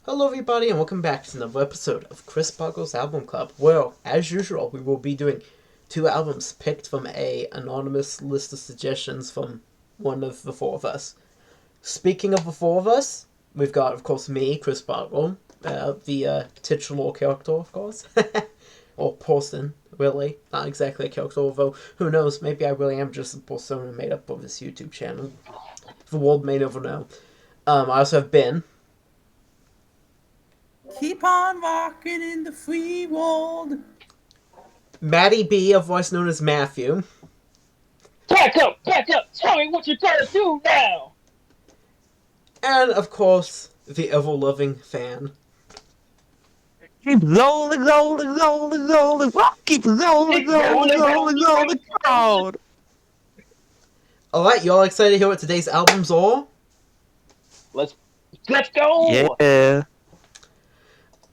Hello everybody and welcome back to another episode of Chris Buggles Album Club. Well, as usual, we will be doing two albums picked from a anonymous list of suggestions from one of the four of us. Speaking of the four of us, we've got, of course, me, Chris Buggle, the titular character, of course. Or person, really. Not exactly a character, although, who knows, maybe I really am just a persona made up of this YouTube channel. The world may never know. I also have Ben. Keep on walking in the free world. Matty B, otherwise known as Matthew. Back up! Tell me what you're gonna do now! And, of course, the ever-loving fan. Keep rolling, rolling, rolling, rolling. Keep rolling, rolling, rolling, rolling. Crowd. Alright, y'all excited to hear what today's albums are? Let's go! Yeah.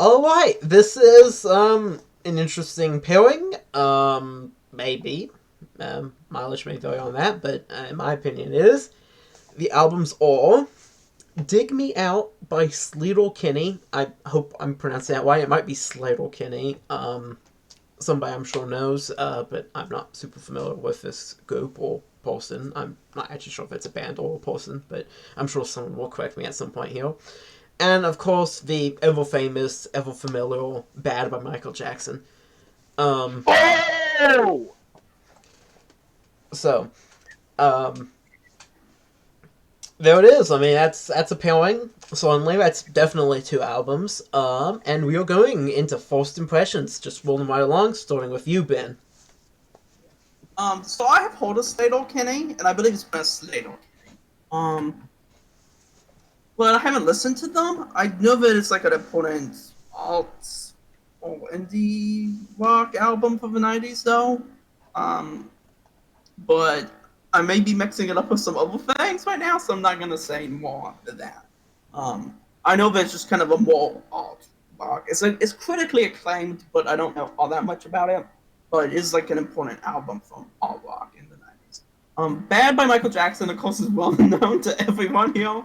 Alright, this is, an interesting pairing. Maybe. Mileage may vary on that, but in my opinion it is. The albums are Dig Me Out by Sleater-Kinney. I hope I'm pronouncing that right. It might be Sleater-Kinney. Somebody I'm sure knows, but I'm not super familiar with this group or person. I'm not actually sure if it's a band or a person, but I'm sure someone will correct me at some point here. And, of course, the ever-famous, ever-familiar Bad by Micheal Jackson. Oh! So, there it is. I mean, that's a pairing. Certainly, that's definitely two albums. And we are going into first impressions. Just rolling right along, starting with you, Ben. So I have heard of Sleater-Kinney, and I believe it's best Sleater-Kinney. But I haven't listened to them. I know that it's like an important alt or indie rock album from the 90s, though. But I may be mixing it up with some other things right now, so I'm not gonna say more than that. I know that it's just kind of a more alt rock. It's critically acclaimed, but I don't know all that much about it. But it is like an important album from alt rock in the 90s. Bad by Micheal Jackson, of course, is well known to everyone here.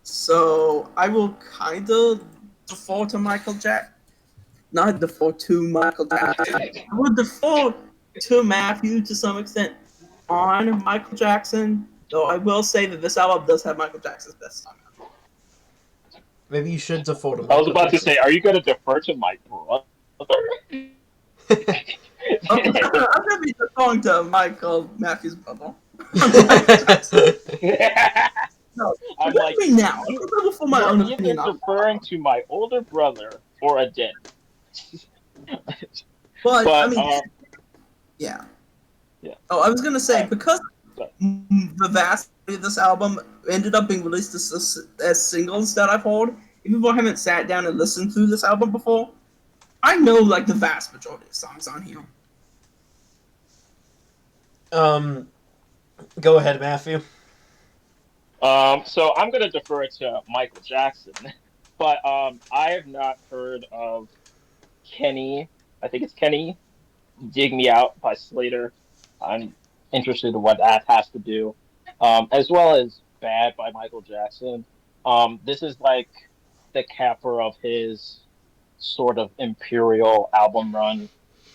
So I will kind of default to Micheal Jackson. Not default to Micheal Jackson. I would default to Matthew to some extent on Micheal Jackson, though I will say that this album does have Micheal Jackson's best song on it. Maybe you should default to Micheal I was about to Jackson. say, are you gonna defer to my brother? I'm gonna be defaulting to Michael Matthew's brother. No, I'm let like, me now. I'm gonna for my own you're opinion either on deferring to my older brother or a dead. but I But, mean, yeah. yeah. Oh, I was gonna say because But- the vast majority of this album ended up being released as singles that I've heard, even though I haven't sat down and listened to this album before, I know like the vast majority of songs on here. Go ahead, Matthew. So I'm gonna defer to Micheal Jackson, but I have not heard of Kenny. I think it's Kenny. Dig Me Out by Sleater. I'm interested in what that has to do, as well as Bad by Micheal Jackson. This is like the capper of his sort of imperial album run,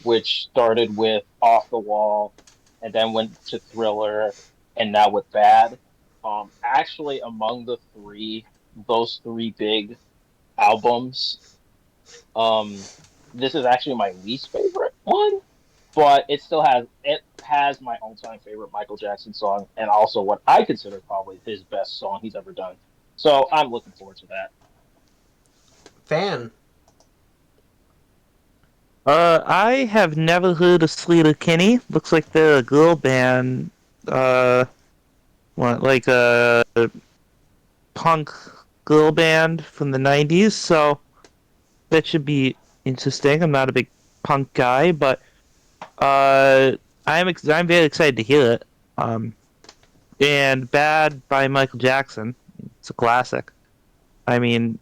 which started with Off the Wall, and then went to Thriller, and now with Bad. Actually, among those three big albums, um, this is actually my least favorite one, but it has my all-time favorite Micheal Jackson song, and also what I consider probably his best song he's ever done. So I'm looking forward to that. Fan. I have never heard of Sleater-Kinney. Looks like they're a girl band. Like a punk girl band from the 90s, so that should be interesting. I'm not a big punk guy, but I'm very excited to hear it. And Bad by Micheal Jackson. It's a classic. I mean,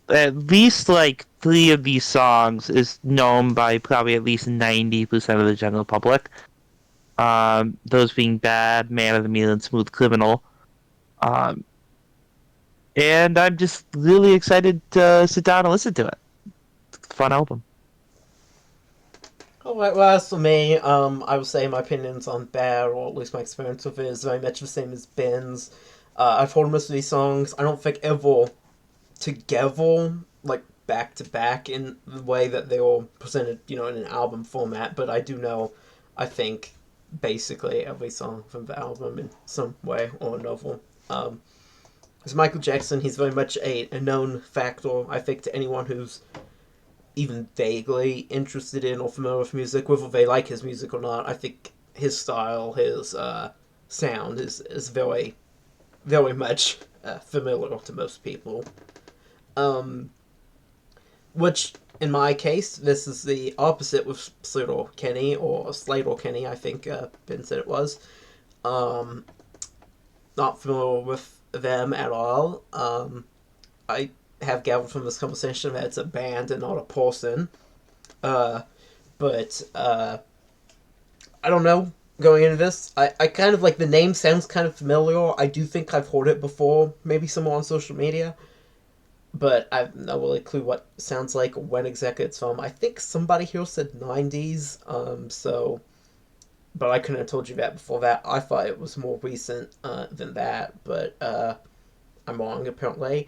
at least like three of these songs is known by probably at least 90% of the general public. Those being Bad, Man of the Meal, and Smooth Criminal. Um, and I'm just really excited to sit down and listen to it. It's a fun album. Alright, well, as for me, I would say my opinions on Bad, or at least my experience with it, is very much the same as Ben's. I've heard most of these songs. I don't think ever together, like back to back, in the way that they all presented, in an album format. But I do know, I think, basically every song from the album in some way or another. As Michael Jackson, he's very much a known factor, I think, to anyone who's even vaguely interested in or familiar with music, whether they like his music or not. I think his style, his sound is very, very much familiar to most people. Which, in my case, this is the opposite with Sleater-Kinney, or Sleater-Kinney, I think Ben said it was. Not familiar with them at all. I have gathered from this conversation that it's a band and not a person. But I don't know. Going into this, I kind of like the name sounds kind of familiar. I do think I've heard it before, maybe somewhere on social media, but I have no really clue what it sounds like or when exactly it's from. I think somebody here said 90s, but I couldn't have told you that before that. I thought it was more recent than that, but I'm wrong apparently.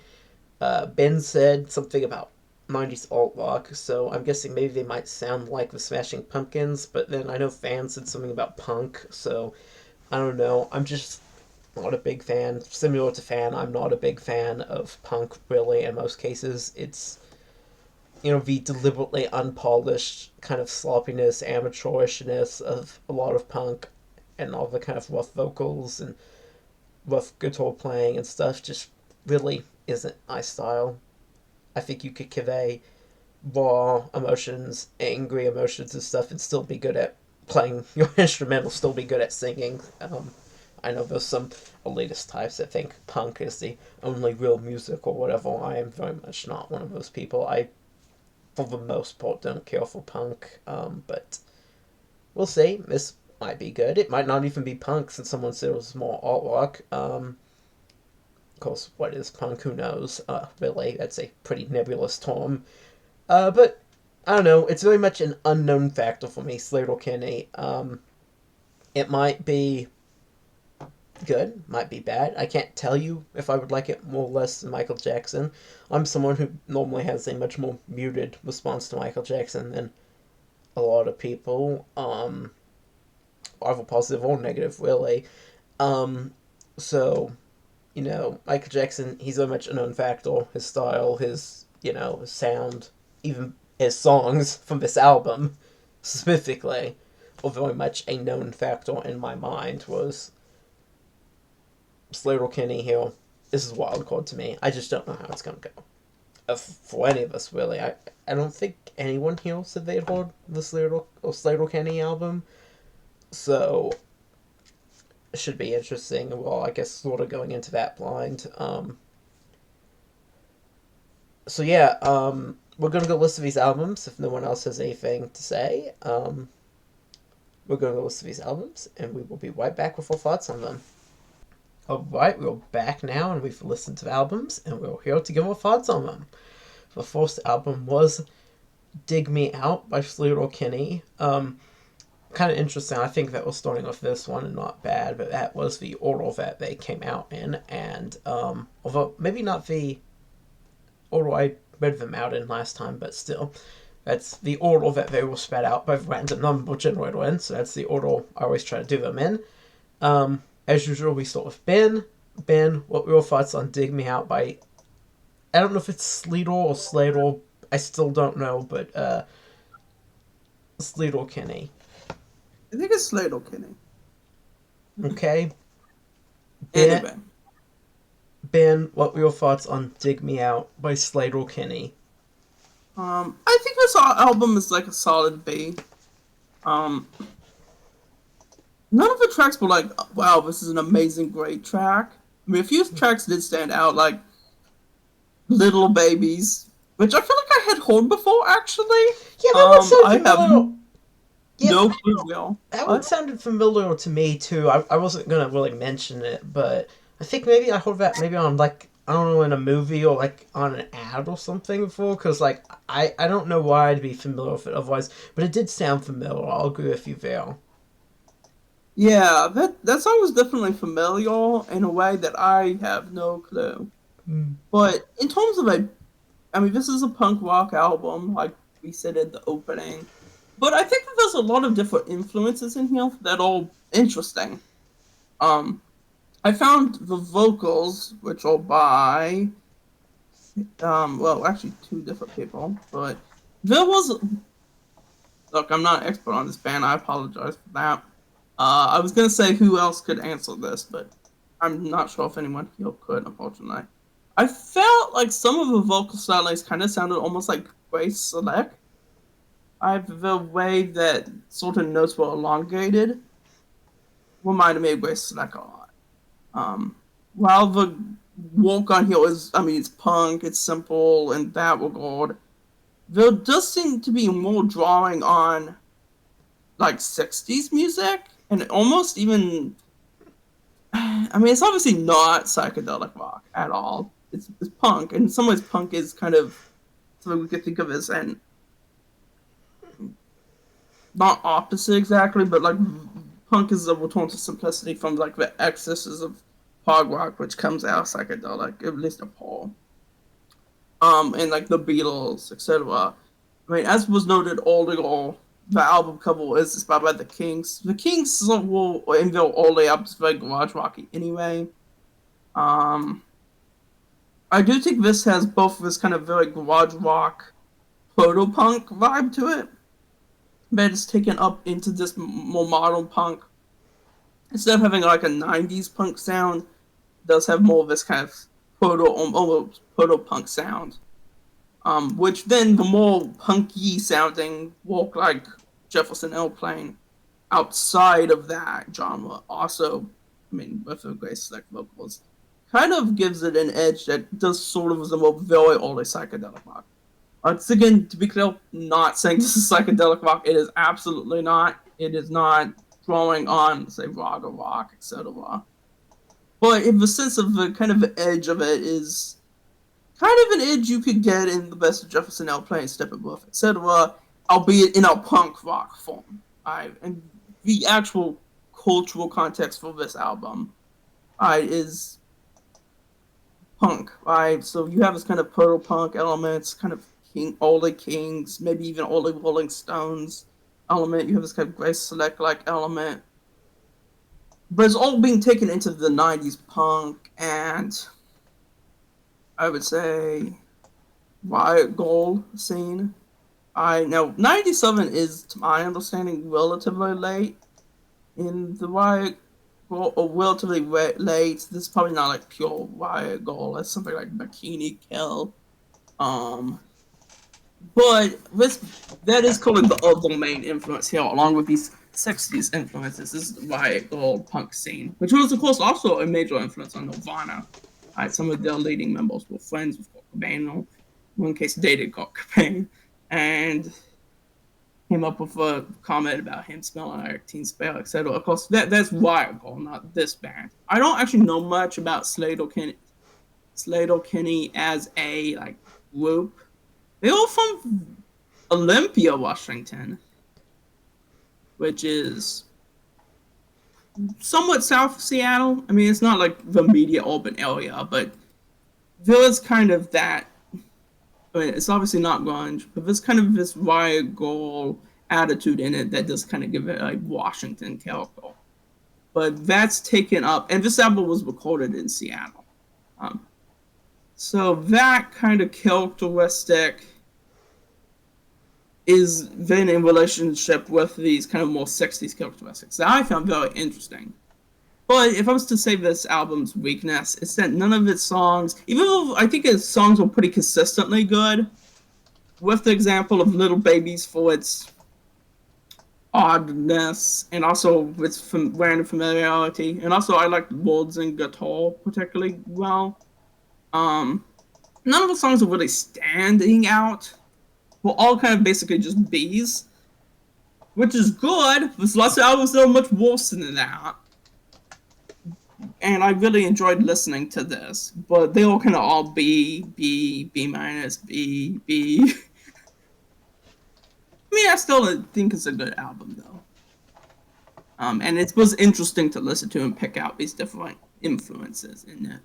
Ben said something about 90s alt rock, so I'm guessing maybe they might sound like the Smashing Pumpkins, but then I know Fan said something about punk, so I don't know. I'm just not a big fan. Similar to Fan, I'm not a big fan of punk, really, in most cases. It's, the deliberately unpolished kind of sloppiness, amateurishness of a lot of punk, and all the kind of rough vocals and rough guitar playing and stuff just really isn't my style. I think you could convey raw emotions, angry emotions and stuff, and still be good at playing your instrumental, still be good at singing. I know there's some elitist types that think punk is the only real music or whatever. I am very much not one of those people. I, for the most part, don't care for punk, but we'll see. This might be good. It might not even be punk, since someone said it was more alt rock. Of course, what is punk? Who knows? Really, that's a pretty nebulous term. But I don't know. It's very much an unknown factor for me, Sleater-Kinney. It might be good, might be bad. I can't tell you if I would like it more or less than Michael Jackson. I'm someone who normally has a much more muted response to Michael Jackson than a lot of people. Either positive or negative, really. So Michael Jackson, he's very much a known factor. His style, his sound, even his songs from this album, specifically, are very much a known factor in my mind. Was Sleater-Kinney here? This is wild card to me. I just don't know how it's gonna go. For any of us, really. I don't think anyone here said they'd heard the Sleater-Kinney album, so should be interesting. Well, I guess sort of going into that blind. So yeah, we're gonna go listen to these albums if no one else has anything to say. We're gonna go listen to these albums, and we will be right back with our thoughts on them. Alright, we're back now, and we've listened to the albums, and we're here to give our thoughts on them. The first album was Dig Me Out by Sleater-Kinney. Kind of interesting. I think that was starting with this one and not Bad, but that was the order that they came out in, and although maybe not the order I read them out in last time, but still, that's the order that they were spread out by the random number generator in, so that's the order I always try to do them in. As usual, we start with Ben. Ben, what were your thoughts on Dig Me Out by, I don't know if it's Sleater or Slater, I still don't know, but Sleater-Kinney. I think it's Sleater-Kinney. Okay. Anyway. Ben, what were your thoughts on Dig Me Out by Sleater-Kinney? I think this album is like a solid B. None of the tracks were like, wow, this is an amazing, great track. I mean, a few tracks did stand out, like Little Babies, which I feel like I had heard before, actually. Yeah, that one sounded familiar. No clue. That one sounded familiar to me, too. I wasn't going to really mention it, but I think maybe I heard that maybe on, like, I don't know, in a movie or like on an ad or something before, because like I don't know why I'd be familiar with it otherwise, but it did sound familiar. I'll agree with you there. Yeah, that song was definitely familiar in a way that I have no clue. But in terms of I mean, this is a punk rock album, like we said in the opening. But I think that there's a lot of different influences in here that are interesting. Um, I found the vocals, which are by, well, actually two different people, but there was, look, I'm not an expert on this band, I apologize for that. I was gonna say who else could answer this, but I'm not sure if anyone here could, unfortunately. I felt like some of the vocal stylings kind of sounded almost like Grace Select. The way that certain notes were elongated reminded me of Grace Select a lot. While the walk on here is, I mean, it's punk, it's simple in that regard, there does seem to be more drawing on like 60s music and almost even, I mean, it's obviously not psychedelic rock at all. It's punk, and in some ways punk is kind of something we could think of as an not opposite exactly, but like punk is a return to simplicity from like the excesses of hard rock, which comes out psychedelic, at least a Paul. And like the Beatles, etc. I mean, as was noted earlier, the album cover is inspired by the Kings. The Kings will in their early albums very garage rocky anyway. I do think this has both this kind of very garage rock, proto punk vibe to it, but it's taken up into this more modern punk. Instead of having like a 90s punk sound, it does have more of this kind of almost proto punk sound. Which then the more punky sounding walk like Jefferson Airplane outside of that genre also, I mean, with the Grace Select vocals, kind of gives it an edge that does sort of resemble very early psychedelic rock. It's again, to be clear, not saying this is psychedelic rock. It is absolutely not. It is not drawing on, say, raga rock, etc. But in the sense of the kind of edge of it is kind of an edge you could get in the best of Jefferson Airplane, Steppenwolf, etc., albeit in a punk rock form. And the actual cultural context for this album is punk. So you have this kind of proto punk elements, kind of early Kings, maybe even early Rolling Stones element. You have this kind of Grace Select like element. But it's all being taken into the 90s punk and I would say riot gold scene. I know 97 is, to my understanding, relatively late in the riot gold, or relatively late. This is probably not like pure riot gold. It's something like Bikini Kill. But that is kind of the other main influence here, along with these 60s influences. This is the riot gold punk scene, which was, of course, also a major influence on Nirvana. Some of their leading members were friends with Kurt Cobain, or in one case dated Kurt Cobain, and came up with a comment about him smelling like Teen Spirit, etc. Of course, that's Riot Gold, not this band. I don't actually know much about Sleater-Kinney as a like group. They're all from Olympia, Washington, which is somewhat south of Seattle. I mean, it's not like the media urban area, but there is kind of that. I mean, it's obviously not grunge, but there's kind of this riot goal attitude in it that does kind of give it a Washington character. But that's taken up, and this album was recorded in Seattle. So that kind of characteristic is then in relationship with these kind of more 60s characteristics that I found very interesting. But if I was to say this album's weakness, it's that none of its songs, even though I think its songs were pretty consistently good, with the example of Little Babies for its oddness, and also its random familiarity, and also I liked words and guitar particularly well. None of the songs are really standing out. We're all kind of basically just B's, which is good. This last album was so much worse than that. and I really enjoyed listening to this, but they all kind of all B minus, B. I mean, I still think it's a good album, though. And it was interesting to listen to and pick out these different influences in it.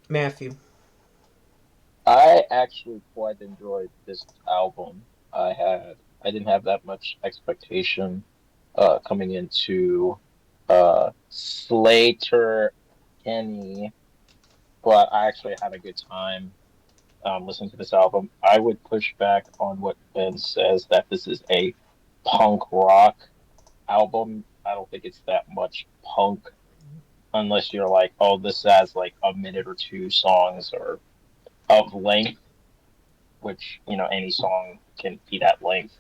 Matthew. I actually quite enjoyed this album. I didn't have that much expectation coming into Slater-Kinney, but I actually had a good time listening to this album. I would push back on what Ben says that this is a punk rock album. I don't think it's that much punk unless you're like, oh, this has like a minute or two songs or of length, which any song can be that length.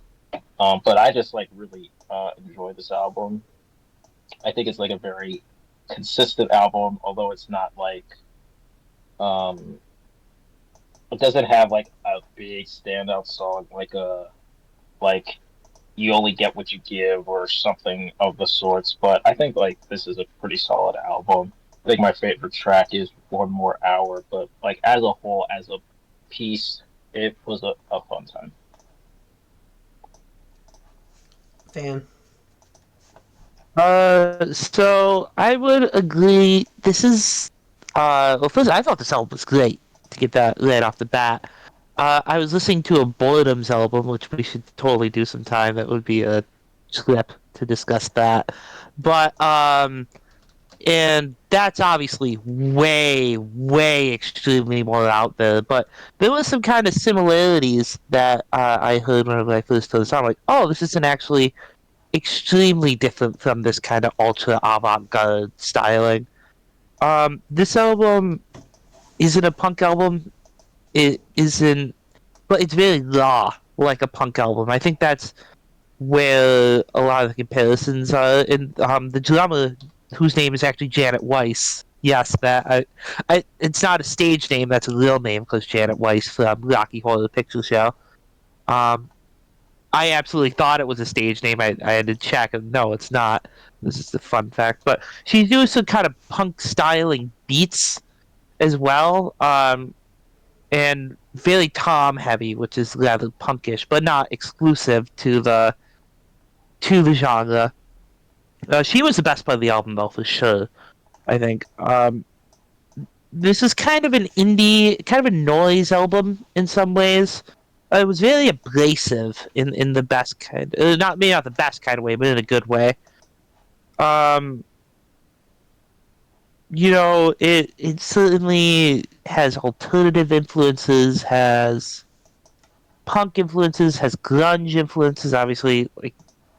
But I just like really enjoy this album. I think it's like a very consistent album, although it's not like um, it doesn't have like a big standout song like you only get what you give or something of the sorts. But I think like this is a pretty solid album. I think my favorite track is One More Hour, but like as a whole, as a piece, it was a fun time. Fan. So I would agree. This is well, first I thought this album was great to get that right off the bat. I was listening to a Boredom's album, which we should totally do sometime. That would be a trip to discuss that. But and that's obviously way, way extremely more out there. But there was some kind of similarities that I heard whenever I first heard the song. Like, oh, this isn't actually extremely different from this kind of ultra avant-garde styling. This album isn't a punk album. It isn't, but it's very raw, like a punk album. I think that's where a lot of the comparisons are. And the drummer, whose name is actually Janet Weiss. Yes, it's not a stage name. That's a real name because Janet Weiss from Rocky Horror Picture Show. Um, I absolutely thought it was a stage name. I had to check, and no, it's not. This is the fun fact. But she's doing some kind of punk styling beats as well, and very tom heavy, which is rather punkish, but not exclusive to the genre. She was the best part of the album, though, for sure. I think. This is kind of an indie, kind of a noise album in some ways. It was very abrasive in the best kind, not maybe not the best kind of way, but in a good way. Um, it certainly has alternative influences, has punk influences, has grunge influences. Obviously,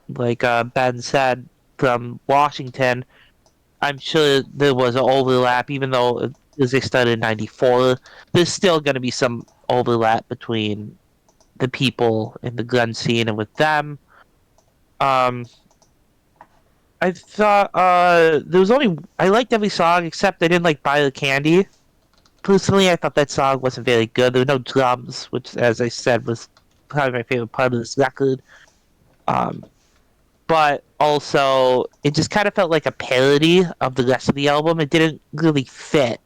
like Ben said from Washington, I'm sure there was an overlap, even though as they started in '94, there's still going to be some overlap between the people in the gun scene and with them. Um, I thought there was only I liked every song except I didn't like "Buy the Candy." Personally, I thought that song wasn't very good. There were no drums, which, as I said, was probably my favorite part of this record. Um, but also, it just kind of felt like a parody of the rest of the album. It didn't really fit.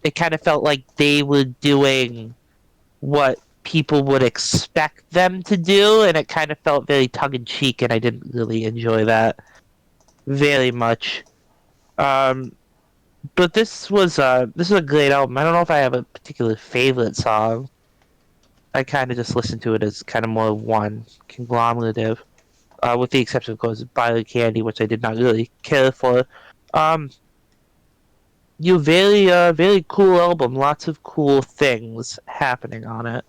It kind of felt like they were doing what people would expect them to do, and it kind of felt very tongue in cheek, and I didn't really enjoy that very much. Um, but this is a great album. I don't know if I have a particular favorite song. I kind of just listen to it as kind of more one conglomerative, with the exception of course Buy the Candy, which I did not really care for. Um, you very very cool album. Lots of cool things happening on it.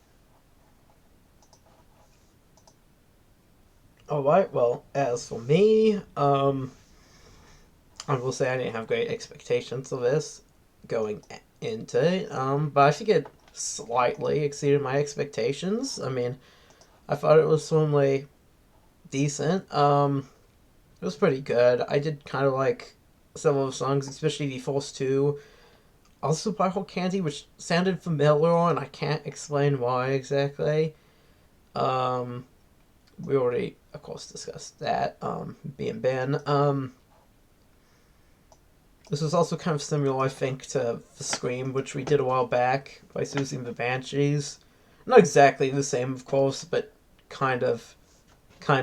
All right. Well, as for me, I will say I didn't have great expectations of this going into it. But I think it slightly exceeded my expectations. I mean, I thought it was certainly decent. It was pretty good. I did kind of like some of the songs, especially the first two. Also, by Whole Candy, which sounded familiar, and I can't explain why exactly. Um, we already, of course, discussed that. Being Ben. This was also kind of similar, I think, to the Scream, which we did a while back by Susie the Banshees. Not exactly the same, of course, but kind of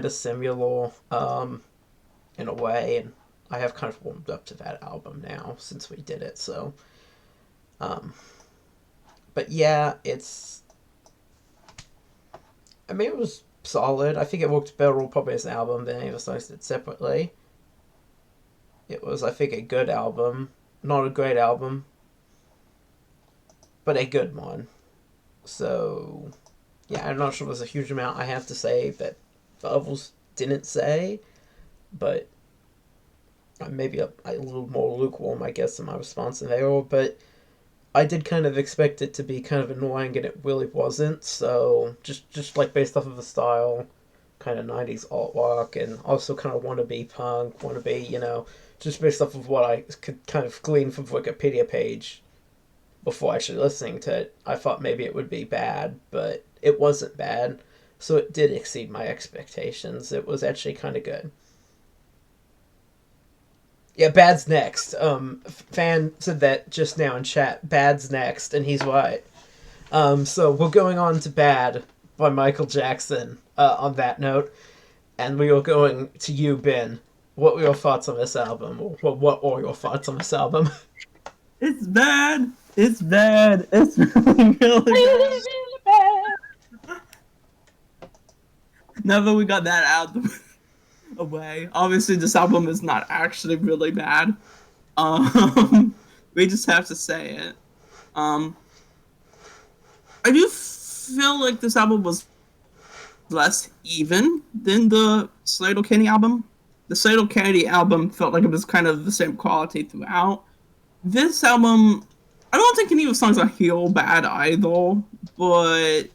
similar, in a way. And I have kind of warmed up to that album now since we did it. So, but yeah, it's. I mean, it was solid. I think it worked better probably as an album than any of us did separately. It was, I think, a good album. Not a great album, but a good one. So, yeah, I'm not sure there's a huge amount I have to say that the others didn't say, but maybe a little more lukewarm, I guess, in my response than they were. But I did kind of expect it to be kind of annoying, and it really wasn't. So, just like based off of the style, kind of 90s alt rock, and also kind of wannabe punk, wannabe, just based off of what I could kind of glean from the Wikipedia page before actually listening to it, I thought maybe it would be bad, but it wasn't bad. So it did exceed my expectations. It was actually kind of good. Yeah, Bad's next. Fan said that just now in chat. Bad's next, and he's right. So we're going on to Bad by Micheal Jackson on that note. And we are going to you, Ben. What were your thoughts on this album? Or what are your thoughts on this album? It's bad. It's bad. It's really, really bad. Now that we got that out the way, obviously this album is not actually really bad. We just have to say it. I do feel like this album was less even than the Sleater-Kinney album. The Sleater-Kinney album felt like it was kind of the same quality throughout. This album, I don't think any of the songs are heel bad either, but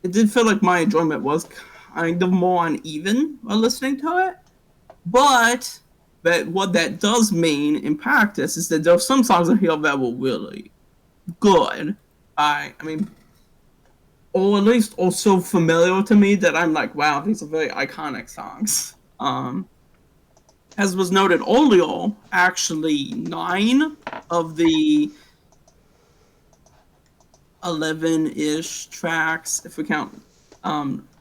it did feel like my enjoyment was kind of more uneven while listening to it. But what that does mean in practice is that there are some songs on here that were really good. I mean, or at least also familiar to me that I'm like, wow, these are very iconic songs. As was noted earlier, actually 9 of the 11-ish tracks, if we count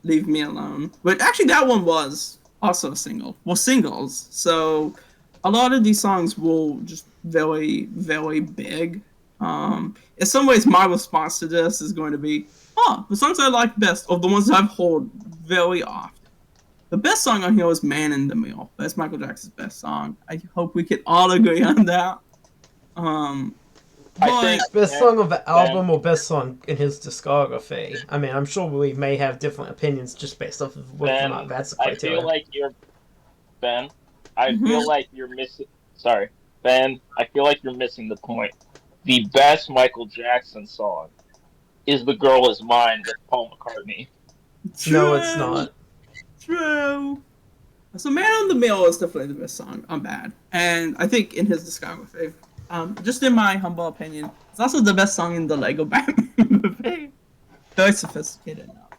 Leave Me Alone. But actually that one was also a single. Well, singles. So a lot of these songs were just very, very big. In some ways, my response to this is going to be, the songs I like best are the ones I've heard very often. The best song on here is Man in the Mirror. That's Micheal Jackson's best song. I hope we can all agree on that. I think best song of the album or best song in his discography? I mean, I'm sure we may have different opinions just based off of whether or not that's the criteria. I feel like you're Ben. I feel like you're missing. Sorry, Ben. I feel like you're missing the point. The best Micheal Jackson song is "The Girl Is Mine" with Paul McCartney. True. No, it's not. True. So Man on the Mill is definitely the best song on Bad. And I think in his discography, just in my humble opinion, it's also the best song in the Lego Batman movie. Very sophisticated now.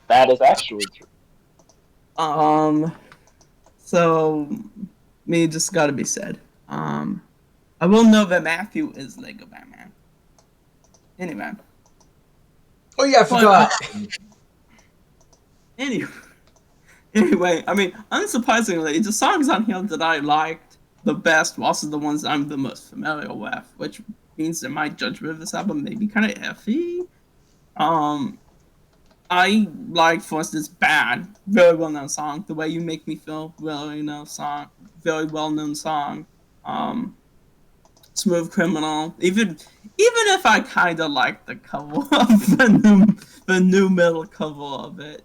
That is actually true. So me just gotta be said. I will know that Matthew is Lego Batman. Anyway. Oh yeah, I forgot. Anyway, I mean, unsurprisingly, the songs on here that I liked the best were also the ones I'm the most familiar with, which means that my judgment of this album may be kind of iffy. I liked, for instance, Bad, very well-known song. The Way You Make Me Feel, very well-known song. Smooth Criminal. Even if I kind of like the cover of the new metal cover of it.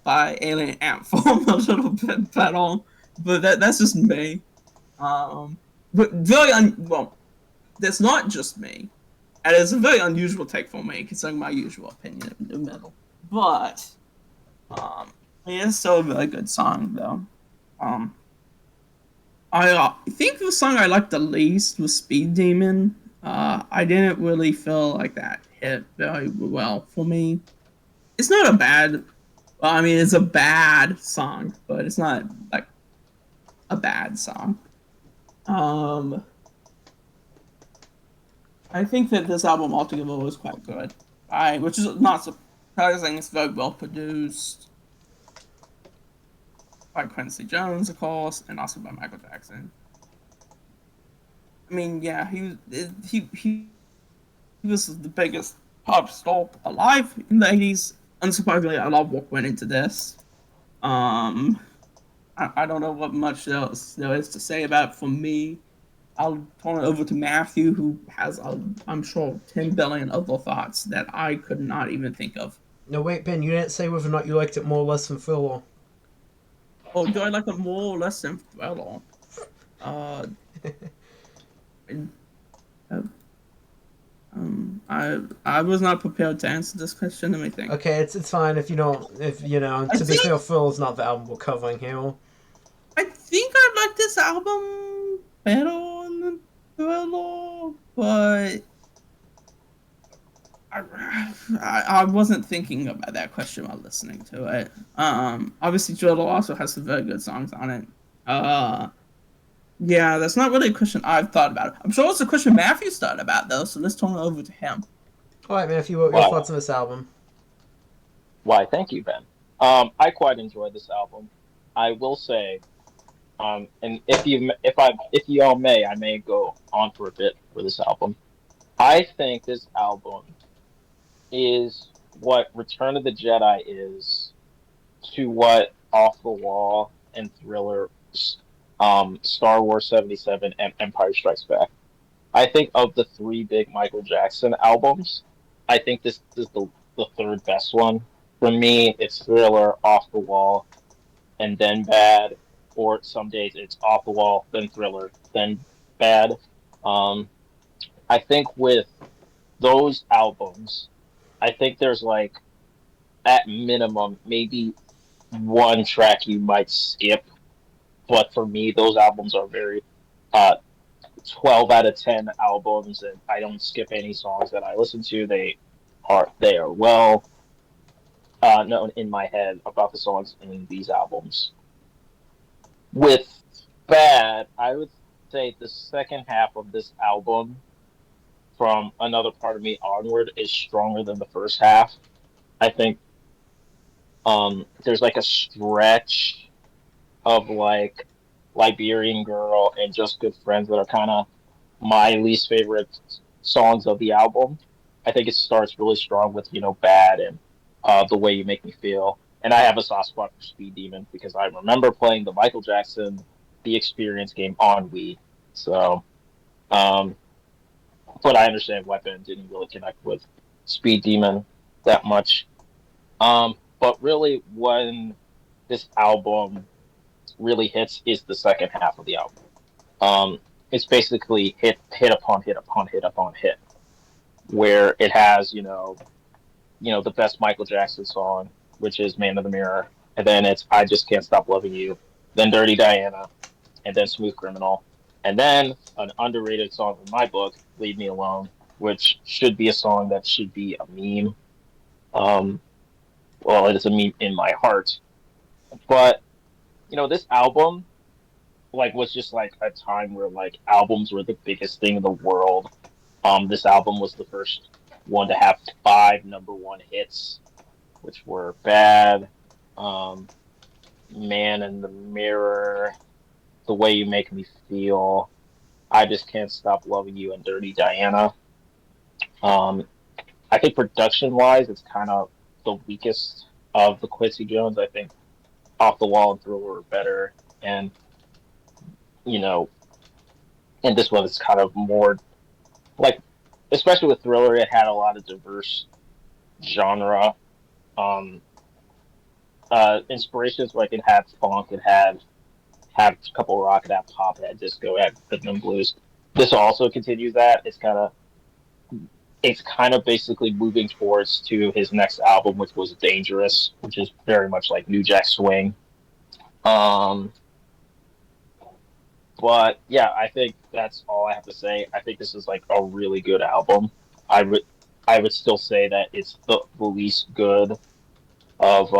By Alien Ant Farm a little bit better, but that's just me. But that's not just me, and it's a very unusual take for me, considering my usual opinion of new metal. But, it's still a really good song, though. I think the song I liked the least was Speed Demon. I didn't really feel like that hit very well for me. It's not a bad Well, I mean, it's a bad song, but it's not like a bad song. I think that this album altogether was quite good. Which is not surprising. It's very well produced by Quincy Jones, of course, and also by Michael Jackson. I mean, yeah, he was the biggest pop star alive in the 80s. Unsurprisingly, a lot of work went into this. I don't know what much else there is to say about it from me. I'll turn it over to Matthew, who has, I'm sure, 10 billion other thoughts that I could not even think of. No, wait, Ben, you didn't say whether or not you liked it more or less than Thriller. Oh, do I like it more or less than Thriller? Uh, I was not prepared to answer this question. Let me think. Okay, it's fine if you don't. If you know, to be fair, Thriller's not the album we're covering here. I think I like this album better than Thriller, but I wasn't thinking about that question while listening to it. Obviously, Thriller also has some very good songs on it. Yeah, that's not really a question I've thought about. I'm sure it's a question Matthew's thought about, though, so let's turn it over to him. Alright, Matthew, what are your thoughts on this album? Why, thank you, Ben. I quite enjoyed this album. I will say, and if you all may, I may go on for a bit for this album. I think this album is what Return of the Jedi is to what Off the Wall and Thriller, Star Wars 77, and Empire Strikes Back. I think of the three big Michael Jackson albums, I think this is the third best one. For me, it's Thriller, Off the Wall, and then Bad. Or some days it's Off the Wall, then Thriller, then Bad. I think with those albums, I think there's like, at minimum, maybe one track you might skip. But for me, those albums are very 12 out of 10 albums, and I don't skip any songs that I listen to. They are well known in my head about the songs in these albums. With Bad, I would say the second half of this album, from Another Part of Me onward, is stronger than the first half. I think there's like a stretch of like Liberian Girl and Just Good Friends that are kind of my least favorite songs of the album. I think it starts really strong with Bad and The Way You Make Me Feel. And I have a soft spot for Speed Demon because I remember playing the Michael Jackson The Experience game on Wii. So, but I understand why Ben didn't really connect with Speed Demon that much. But really, when this album really hits is the second half of the album. It's basically hit upon hit upon hit upon hit, where it has the best Michael Jackson song, which is Man of the Mirror, and then it's I Just Can't Stop Loving You, then Dirty Diana, and then Smooth Criminal, and then an underrated song in my book, Leave Me Alone, which should be a song that should be a meme. Well, it is a meme in my heart, but this album was just like a time where like albums were the biggest thing in the world. This album was the first one to have 5 #1 hits, which were Bad, Man in the Mirror, The Way You Make Me Feel, I Just Can't Stop Loving You, and Dirty Diana. I think production-wise, it's kind of the weakest of the Quincy Jones. I think Off the Wall and Thriller were better, and and this one is kind of more like, especially with Thriller, it had a lot of diverse genre inspirations. Like it had funk, it had a couple of rock, it had pop, it had disco, it had rhythm and blues. This also continues that. It's kind of basically moving towards to his next album, which was Dangerous, which is very much like New Jack Swing. But yeah, I think that's all I have to say. I think this is like a really good album. I would still say that it's the least good of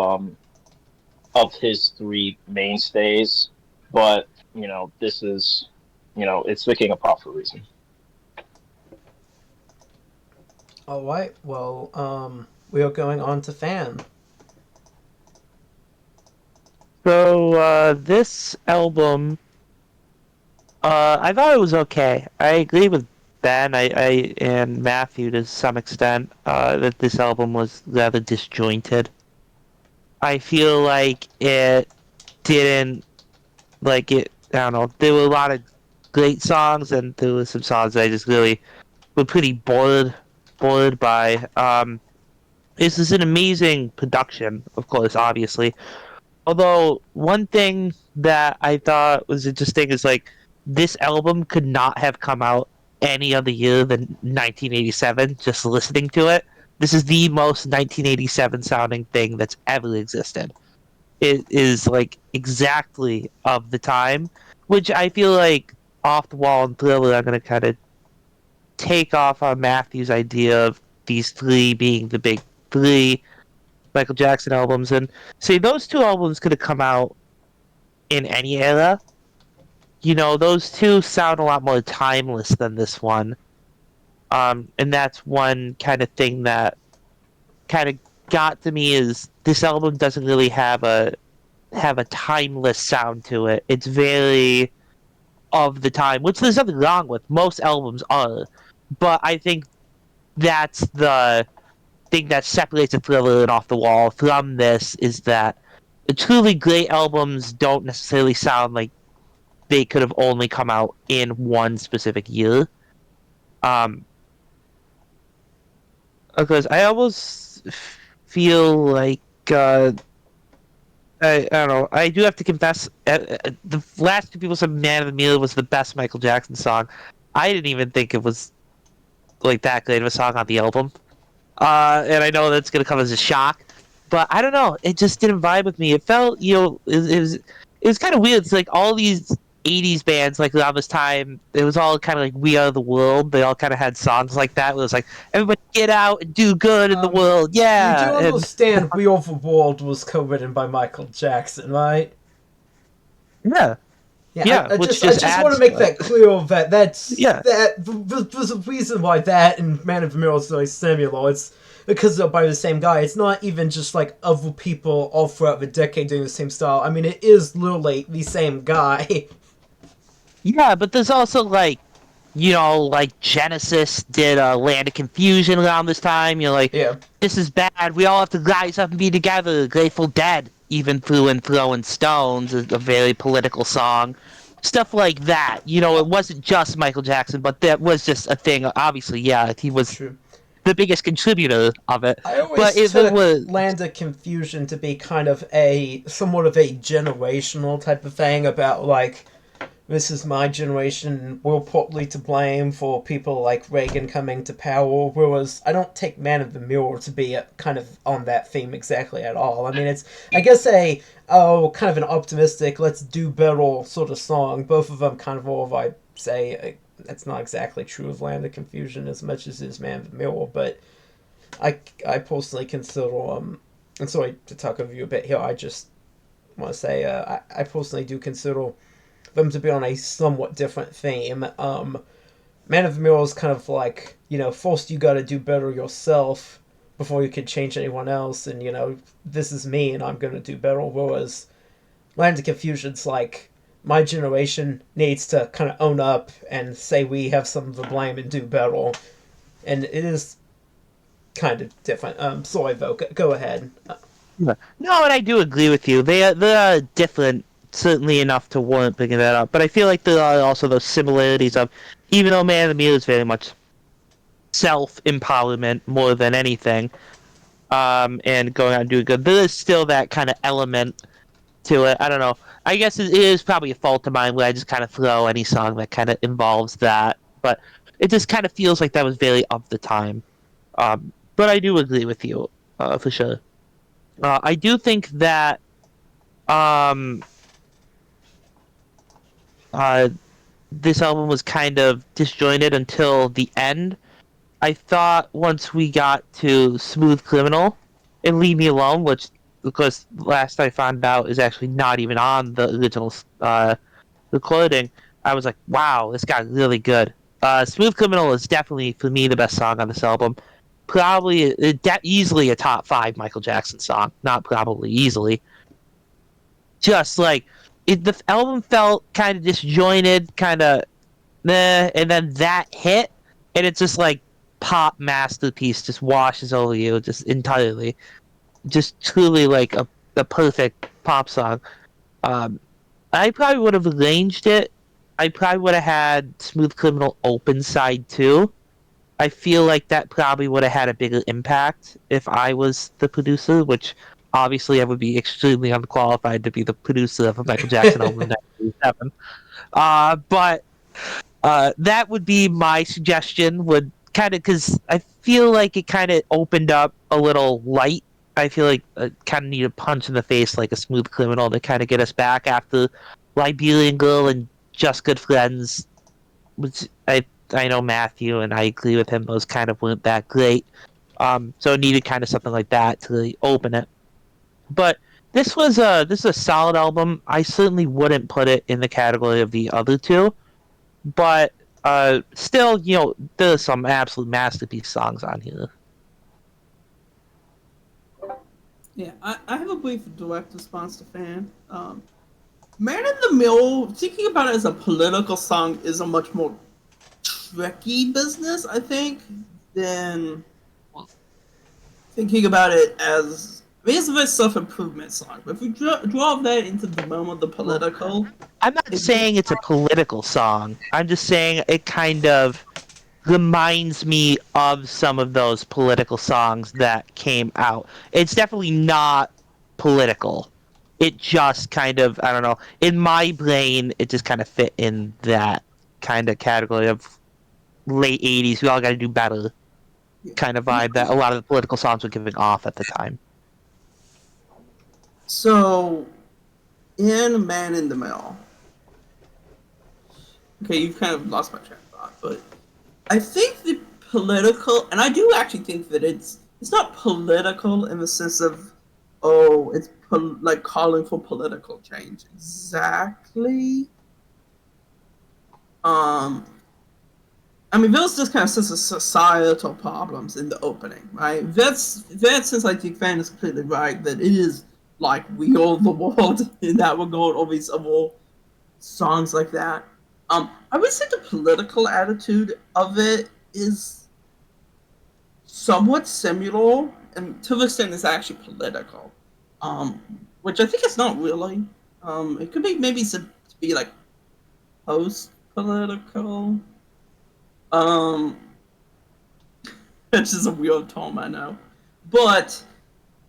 of his three mainstays, but this is it's the King of Pop for a reason. All right. Well, we are going on to fan. So this album, I thought it was okay. I agree with Ben, and Matthew to some extent, that this album was rather disjointed. I feel like it didn't like it. I don't know. There were a lot of great songs, and there were some songs that I just really were pretty bored by. This is an amazing production, of course, obviously. Although one thing that I thought was interesting is like this album could not have come out any other year than 1987. Just listening to it, this is the most 1987 sounding thing that's ever existed. It is like exactly of the time, which I feel like Off the Wall and Thriller are going to kind of take off on Matthew's idea of these three being the big three Michael Jackson albums, and say those two albums could have come out in any era. Those two sound a lot more timeless than this one. And that's one kind of thing that kind of got to me is this album doesn't really have a timeless sound to it. It's very of the time, which there's nothing wrong with. Most albums are, but I think that's the thing that separates a Thriller and Off the Wall from this is that the truly great albums don't necessarily sound like they could have only come out in one specific year. Because I almost feel like I don't know. I do have to confess, the last two people said "Man of the Mirror" was the best Michael Jackson song. I didn't even think it was like that great of a song on the album. And I know that's gonna come as a shock, but I don't know. It just didn't vibe with me. It felt, it was kind of weird. It's like all these '80s bands, like around this time, it was all kind of like "We Are the World." They all kind of had songs like that. Where it was like, "Everybody get out and do good in the world." Yeah, You do understand "We Are the World" was co-written by Michael Jackson, right? yeah. Yeah, I which just want to make that clear that there's a reason why that and Man of the Mirror is so similar. It's because they're by the same guy. It's not even just like other people all throughout the decade doing the same style. I mean, it is literally the same guy. Yeah, but there's also like, like Genesis did Land of Confusion around this time. Yeah. This is bad. We all have to rise up and be together. Grateful Dead even threw in Throwing Stones, a very political song. Stuff like that. It wasn't just Michael Jackson, but that was just a thing. Obviously, yeah, he was True. the biggest contributor of it. I always took Land of Confusion to be kind of somewhat of a generational type of thing about like, this is my generation, we're partly to blame for people like Reagan coming to power, whereas I don't take Man of the Mirror to be kind of on that theme exactly at all. I mean, it's, I guess, kind of an optimistic, let's do better sort of song. Both of them kind of all, I say, that's not exactly true of Land of Confusion as much as is Man of the Mirror, but I personally consider, and sorry to talk over you a bit here, I just want to say, I personally do consider them to be on a somewhat different theme. Man of the Mirror is kind of like, first you gotta do better yourself before you can change anyone else, and, this is me and I'm gonna do better, whereas Land of Confusion's like, my generation needs to kind of own up and say we have some of the blame and do better. And it is kind of different. Sorry, though, go ahead. No, and I do agree with you. They are different, certainly enough to warrant bringing that up. But I feel like there are also those similarities of, even though Man of the Mirror is very much self-empowerment more than anything, and going out and doing good, there is still that kind of element to it. I don't know. I guess it is probably a fault of mine where I just kind of throw any song that kind of involves that. But it just kind of feels like that was very of the time. But I do agree with you, for sure. I do think that this album was kind of disjointed until the end. I thought once we got to Smooth Criminal and Leave Me Alone, which because last I found out is actually not even on the original recording. I was like, wow, this got really good. Smooth Criminal is definitely, for me, the best song on this album. Probably, easily a top 5 Michael Jackson song. Not probably, easily. Just like, the album felt kind of disjointed, kind of meh, and then that hit, and it's just like pop masterpiece just washes over you just entirely. Just truly like a perfect pop song. Um, I probably would have arranged it. I probably would have had Smooth Criminal open side too. I feel like that probably would have had a bigger impact if I was the producer, which obviously I would be extremely unqualified to be the producer of a Michael Jackson album in 1987. But that would be my suggestion. Would kind of because I feel like it kind of opened up a little light. I feel like kind of need a punch in the face, like a Smooth Criminal, to kind of get us back after Liberian Girl and Just Good Friends. Which I know Matthew and I agree with him. Those kind of weren't that great. So it needed kind of something like that to really open it. But this is a solid album. I certainly wouldn't put it in the category of the other two. But still, there's some absolute masterpiece songs on here. Yeah, I have a brief direct response to Fan. Man in the Mill, thinking about it as a political song is a much more tricky business, I think, than thinking about it as. I mean, it's a very self-improvement song, but if we draw that into the realm of the political... I'm not saying it's a political song. I'm just saying it kind of reminds me of some of those political songs that came out. It's definitely not political. It just kind of, I don't know, in my brain, it just kind of fit in that kind of category of late 80s, we all got to do better kind of vibe that a lot of the political songs were giving off at the time. So, in Man in the Mill, okay, you've kind of lost my train of thought, but I think the political, and I do actually think that it's not political in the sense of, oh, it's like calling for political change exactly. I mean, there's just kind of sense of societal problems in the opening, right? That's since I think Fan is completely right that it is like We Are the World in that regard, all these other songs like that. I would say the political attitude of it is somewhat similar, and to the extent it's actually political, which I think it's not really. It could be maybe to be like post-political. Which is a weird term, I know, but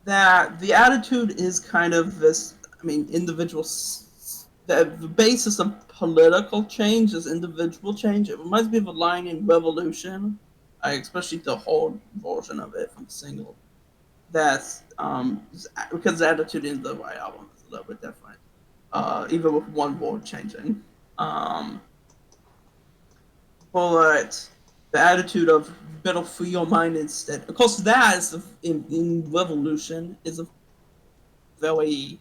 that the attitude is kind of this. I mean, the basis of political change is individual change. It reminds me of a line in Revolution, especially the whole version of it from the single. That's because the attitude in the White Album is a little bit different, even with one word changing. But the attitude of better free your mind instead. Of course, that is in Revolution is a very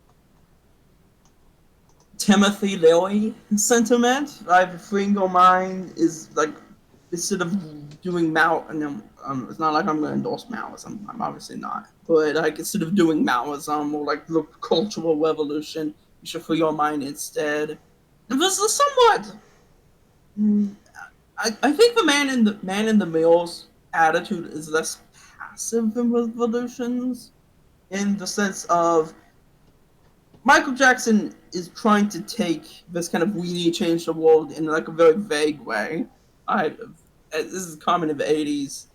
Timothy Leary sentiment. Right, freeing your mind is like instead of doing Maoism. It's not like I'm going to endorse Maoism. I'm obviously not. But like instead of doing Maoism or like the cultural revolution, you should free your mind instead. And this is somewhat. I think the Man in the Mill's attitude is less passive than Revolution's, in the sense of Michael Jackson is trying to take this kind of we need to change the world in like a very vague way. This is common in the 80s,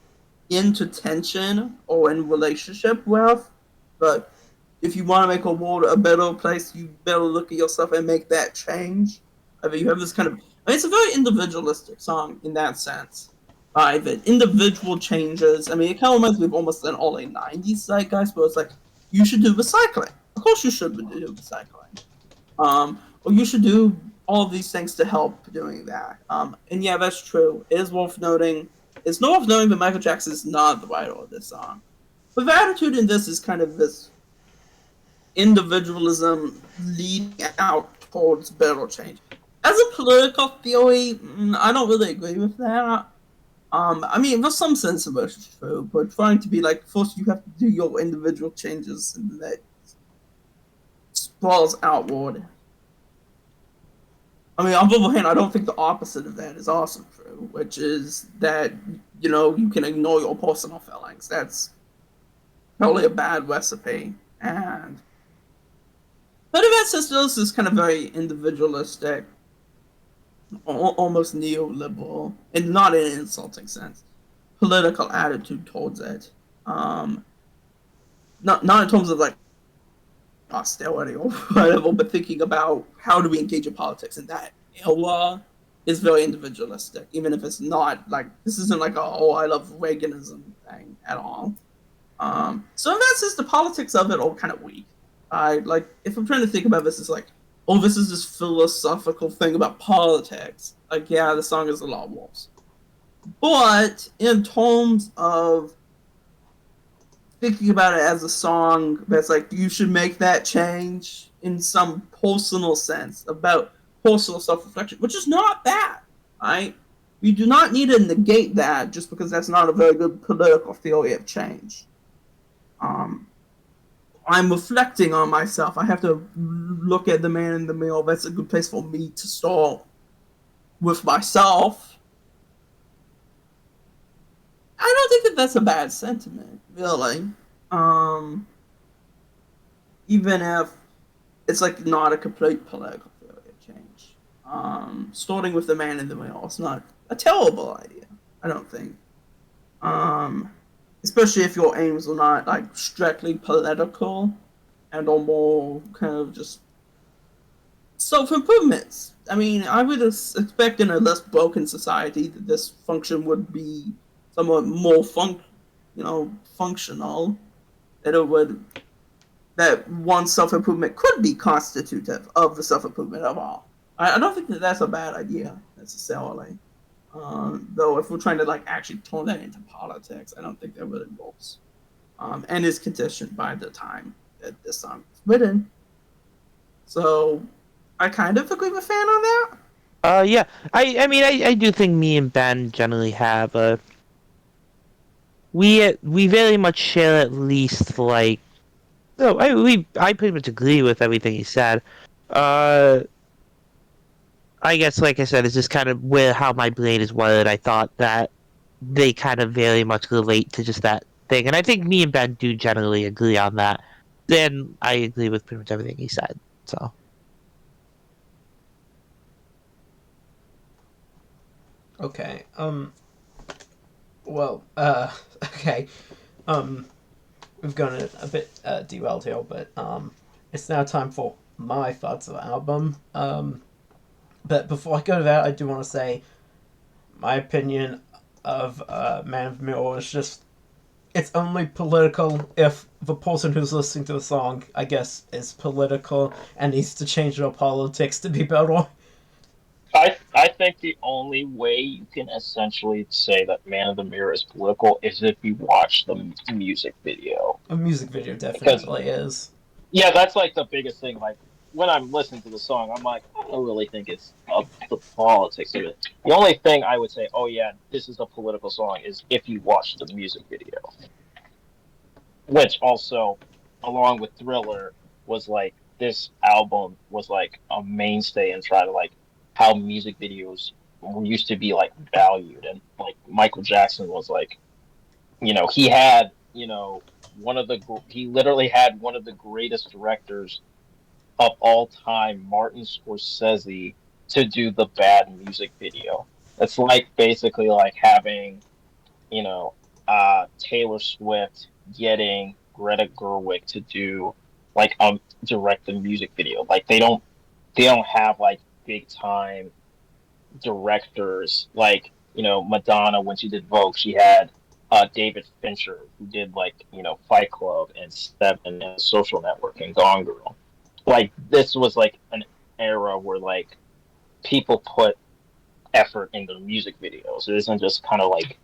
into tension or in relationship with. But if you want to make a world a better place, you better look at yourself and make that change. I mean, you have this kind of. It's a very individualistic song in that sense. That individual changes. I mean, it kind of reminds me of almost an early 90s zeitgeist, where it's like, you should do recycling. Of course you should do recycling. Or you should do all of these things to help doing that. And yeah, that's true. It is worth noting. It's not worth noting that Michael Jackson is not the writer of this song. But the attitude in this is kind of this individualism leading out towards better change. As a political theory, I don't really agree with that. I mean, there's some sense of it's true, but trying to be like, first you have to do your individual changes, and that sprawls outward. I mean, on the other hand, I don't think the opposite of that is also true, which is that, you can ignore your personal feelings. That's probably a bad recipe. And but in that sense, this is kind of very individualistic, almost neoliberal, and not in an insulting sense, political attitude towards it. Not in terms of like austerity or whatever, but thinking about how do we engage in politics, and that era is very individualistic, even if it's not like, this isn't like I love Reaganism thing at all. So in that sense, the politics of it are kind of weak. If I'm trying to think about this, it's like, oh, this is this philosophical thing about politics. Like, yeah, the song is a lot worse. But in terms of thinking about it as a song that's like, you should make that change in some personal sense, about personal self-reflection, which is not bad, right? We do not need to negate that just because that's not a very good political theory of change. I'm reflecting on myself. I have to look at the man in the mirror. That's a good place for me to start with myself. I don't think that that's a bad sentiment, really. Even if it's like not a complete political theory of change. Starting with the man in the mirror is not a terrible idea, I don't think. Especially if your aims are not like strictly political and are more kind of just self-improvements. I mean, I would expect in a less broken society that this function would be somewhat more functional. That one self-improvement could be constitutive of the self-improvement of all. I don't think that that's a bad idea necessarily. Though if we're trying to like actually turn that into politics, I don't think that really works. And is conditioned by the time that this song was written. So I kind of agree with Fan on that. Yeah. I do think me and Ben generally have a. We very much share at least like. No, I pretty much agree with everything he said. I guess, like I said, it's just kind of how my brain is wired. I thought that they kind of very much relate to just that thing, and I think me and Ben do generally agree on that. Then I agree with pretty much everything he said. So. Okay. Well. Okay. We've gone a bit derailed here, but it's now time for my thoughts of the album. But before I go to that, I do want to say my opinion of Man of the Mirror is just, it's only political if the person who's listening to the song, I guess, is political and needs to change their politics to be better. I think the only way you can essentially say that Man of the Mirror is political is if you watch the music video. A music video definitely is. Yeah, that's like the biggest thing. Like, when I'm listening to the song, I'm like, I don't really think it's the politics of it. The only thing I would say, oh yeah, this is a political song, is if you watch the music video. Which also, along with Thriller, was like, this album was like a mainstay and try to like how music videos used to be like valued, and like Micheal Jackson was like, he had, he literally had one of the greatest directors of all time, Martin Scorsese, to do the Bad music video. It's like basically like having, Taylor Swift getting Greta Gerwig to do like direct the music video. Like they don't have like big time directors like, Madonna when she did Vogue. She had David Fincher, who did like, Fight Club and Seven and Social Network and Gone Girl. Like this was like an era where like people put effort into music videos. It isn't just kind of like,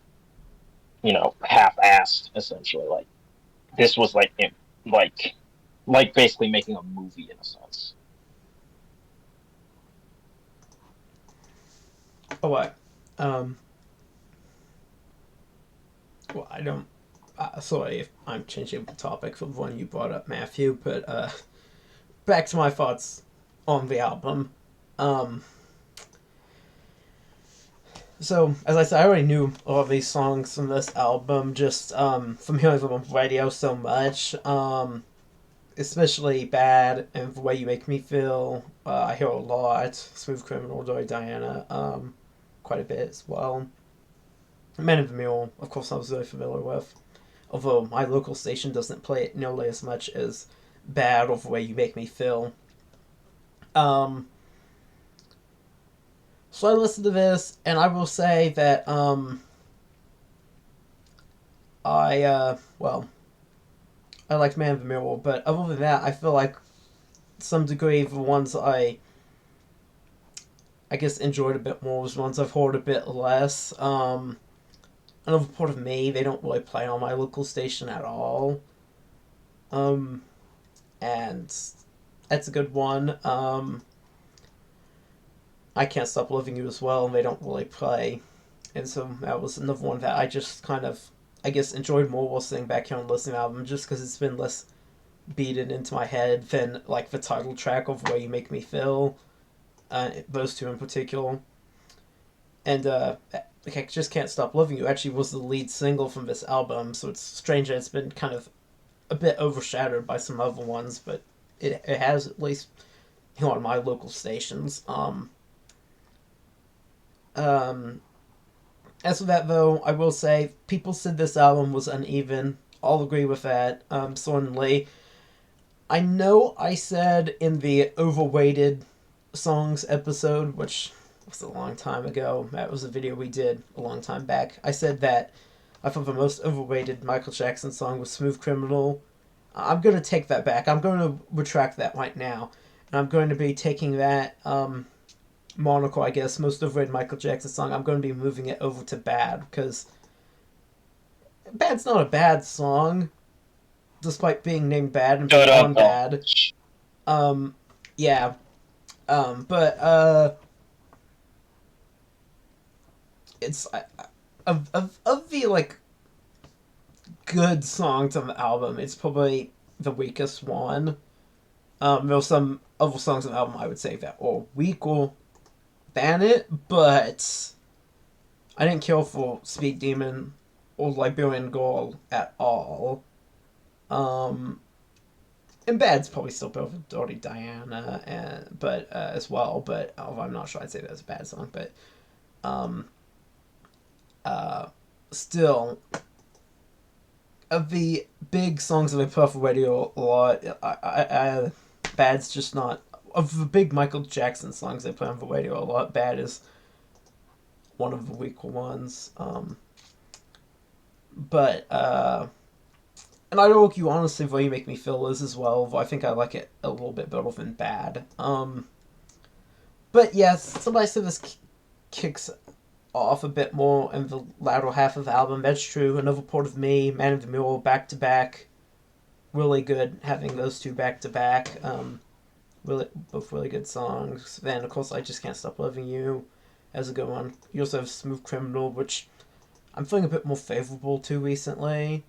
half-assed essentially. Like this was like like basically making a movie in a sense. Oh, what? Um, well, I don't. Sorry if I'm changing the topic from one you brought up, Matthew, but back to my thoughts on the album. Um, so, as I said, I already knew all of these songs from this album just from hearing them on radio so much. Especially Bad and The Way You Make Me Feel. I hear a lot. Smooth Criminal, Dirty Diana, quite a bit as well. Man of the Mule, of course, I was very familiar with. Although my local station doesn't play it nearly as much as Bad or The Way You Make Me Feel. Um, so I listened to this, and I will say that I liked Man of the Mule, but other than that, I feel like some degree the ones I guess enjoyed a bit more was ones I've heard a bit less. Another part of me, they don't really play on my local station at all. And that's a good one. I Can't Stop Loving You as well, and they don't really play. And so that was another one that I just kind of, I guess, enjoyed more while sitting back here and listening to the album, just because it's been less beaten into my head than, like, the title track of Way You Make Me Feel. Those two in particular. And I Just Can't Stop Loving You actually was the lead single from this album, so it's strange that it's been kind of a bit overshadowed by some other ones, but it has, at least on my local stations. As for that, though, I will say people said this album was uneven. I'll agree with that. Certainly, I know I said in the overweighted songs episode, which was a long time ago. That was a video we did a long time back. I said that I thought the most overrated Michael Jackson song was Smooth Criminal. I'm going to take that back. I'm going to retract that right now. And I'm going to be taking that monocle, I guess, most overrated Michael Jackson song. I'm going to be moving it over to Bad, because Bad's not a bad song, despite being named Bad and being on Bad. Yeah. But it's of the like good songs on the album, it's probably the weakest one. There's some other songs on the album I would say that are weaker than it, but I didn't care for Speed Demon or Liberian Girl at all. And Bad's probably still better than Dirty Diana, but as well. But I'm not sure I'd say that's a bad song. But still, of the big songs that I play off the radio a lot, Bad's just not. Of the big Michael Jackson songs I play on the radio a lot, Bad is one of the weaker ones. But and I'd argue honestly, The Way You Make Me Feel is as well, though I think I like it a little bit better than Bad. But yes, somebody said this kicks off a bit more in the latter half of the album. That's true. Another Part of Me, Man of the Mule, back to back. Really good having those two back to back. Both really good songs. Then of course I Just Can't Stop Loving You as a good one. You also have Smooth Criminal, which I'm feeling a bit more favorable to recently.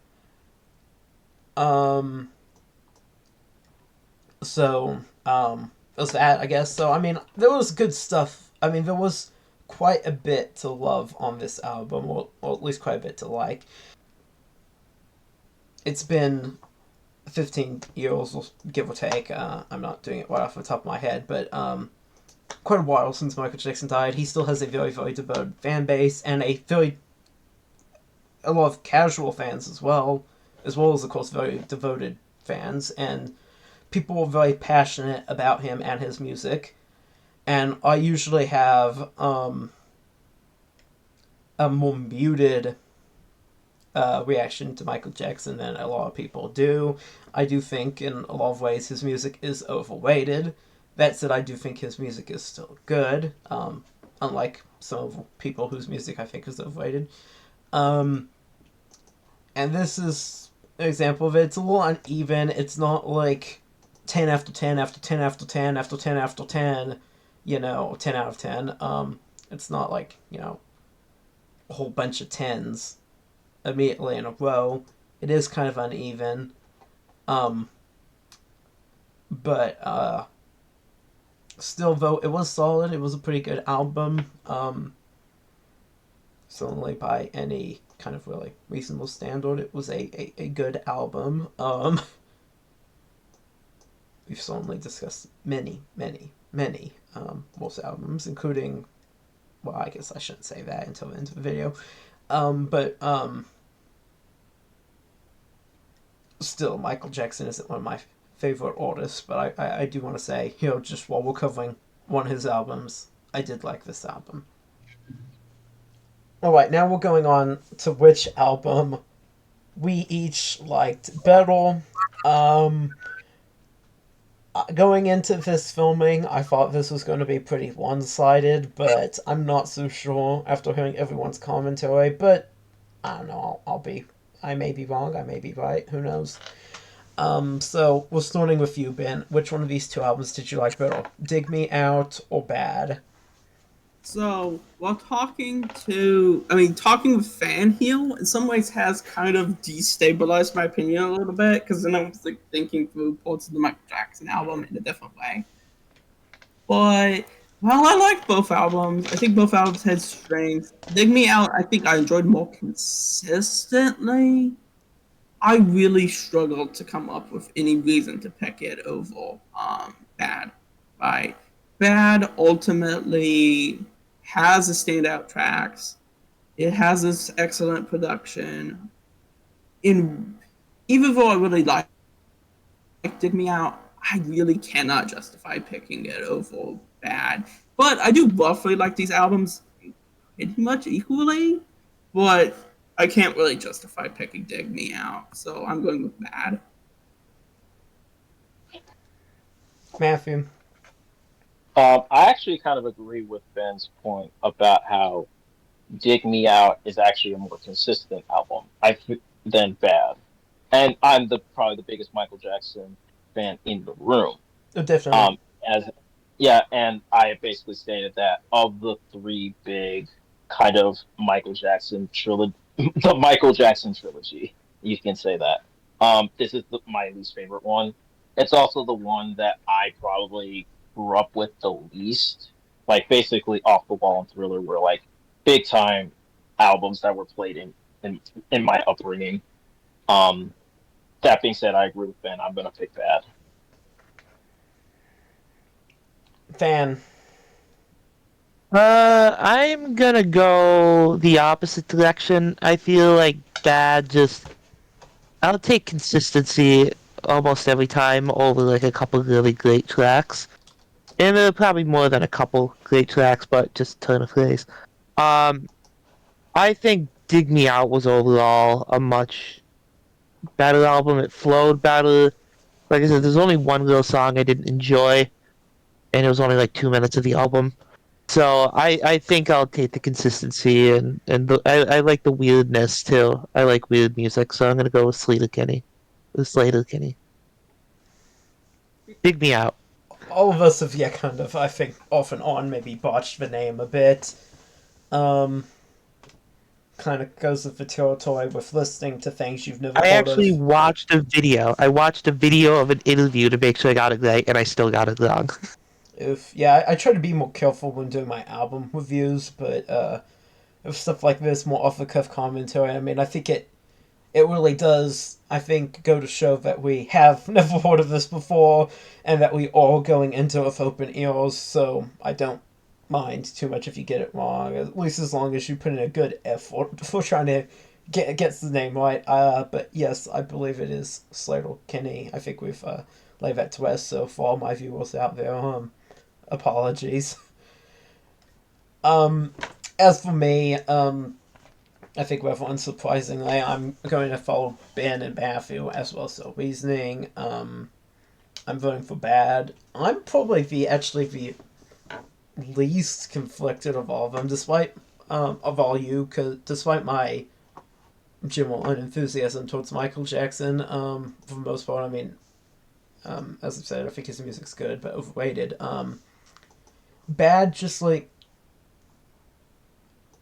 There's that, I guess. So, I mean, there was good stuff. I mean, there was quite a bit to love on this album, or at least quite a bit to like. It's been 15 years, give or take. I'm not doing it right off the top of my head, but quite a while since Michael Jackson died. He still has a very, very devoted fan base, and a lot of casual fans as well as, of course, very devoted fans, and people were very passionate about him and his music. And I usually have a more muted reaction to Michael Jackson than a lot of people do. I do think, in a lot of ways, his music is overrated. That said, I do think his music is still good, unlike some of the people whose music I think is overrated. And this is an example of it. It's a little uneven. It's not like 10 after 10 after 10 after 10 after 10 after 10, 10 out of 10. It's not like, a whole bunch of 10s immediately in a row. It is kind of uneven. But still, though, it was solid. It was a pretty good album. Certainly by any kind of really reasonable standard, it was a good album. We've certainly discussed many Wolf's albums, including, well, I guess I shouldn't say that until the end of the video. But still, Micheal Jackson isn't one of my favorite artists, but I do want to say, just while we're covering one of his albums, I did like this album. Alright, now we're going on to which album we each liked better. Going into this filming, I thought this was going to be pretty one-sided, but I'm not so sure after hearing everyone's commentary, but I don't know, I may be wrong, I may be right, who knows. So we're starting with you, Ben. Which one of these two albums did you like better? Dig Me Out or Bad? So, while talking with Fan Heel in some ways has kind of destabilized my opinion a little bit, because then I was thinking through parts of the Micheal Jackson album in a different way. But while I like both albums, I think both albums had strengths. Dig Me Out, I think I enjoyed more consistently. I really struggled to come up with any reason to pick it over Bad. Right? Bad ultimately has a standout tracks. It has this excellent production. Even though I really like Dig Me Out, I really cannot justify picking it over Bad. But I do roughly like these albums pretty much equally. But I can't really justify picking Dig Me Out, so I'm going with Bad. Matthew? I actually kind of agree with Ben's point about how Dig Me Out is actually a more consistent album than Bad. And I'm probably the biggest Micheal Jackson fan in the room. Oh, definitely. And I basically stated that of the three big kind of Micheal Jackson trilogy, the Micheal Jackson trilogy, you can say that. This is my least favorite one. It's also the one that I probably grew up with the least. Like basically Off the Wall and Thriller were like big time albums that were played in my upbringing. That being said, I agree with Ben. I'm gonna pick Bad. Fan? I'm gonna go the opposite direction. I feel like Bad I'll take consistency almost every time over like a couple really great tracks. And there are probably more than a couple great tracks, but just a ton of praise. I think Dig Me Out was overall a much better album. It flowed better. Like I said, there's only one real song I didn't enjoy, and it was only like 2 minutes of the album. So I think I'll take the consistency, and I like the weirdness too. I like weird music, so I'm gonna go with Sleater-Kinney. Sleater-Kinney. Dig Me Out. All of us have, kind of, I think, off and on maybe botched the name a bit. Kind of goes with the territory with listening to things you've never I heard actually of. watched a video. I watched a video of an interview to make sure I got it right, and I still got it wrong. I try to be more careful when doing my album reviews, but if stuff like this, more off the cuff commentary, I mean, I think it really does, I think, go to show that we have never heard of this before, and that we are going into it with open ears, so I don't mind too much if you get it wrong, at least as long as you put in a good effort for trying to get the name right. But yes, I believe it is Sleater-Kinney. I think we've laid that to rest, so for all my viewers out there, apologies. As for me, I think rather unsurprisingly, I'm going to follow Ben and Matthew as well, so reasoning. I'm voting for Bad. I'm probably the least conflicted of all of them, despite despite my general unenthusiasm towards Micheal Jackson. For the most part, I mean, As I've said, I think his music's good, but overrated. Bad, just like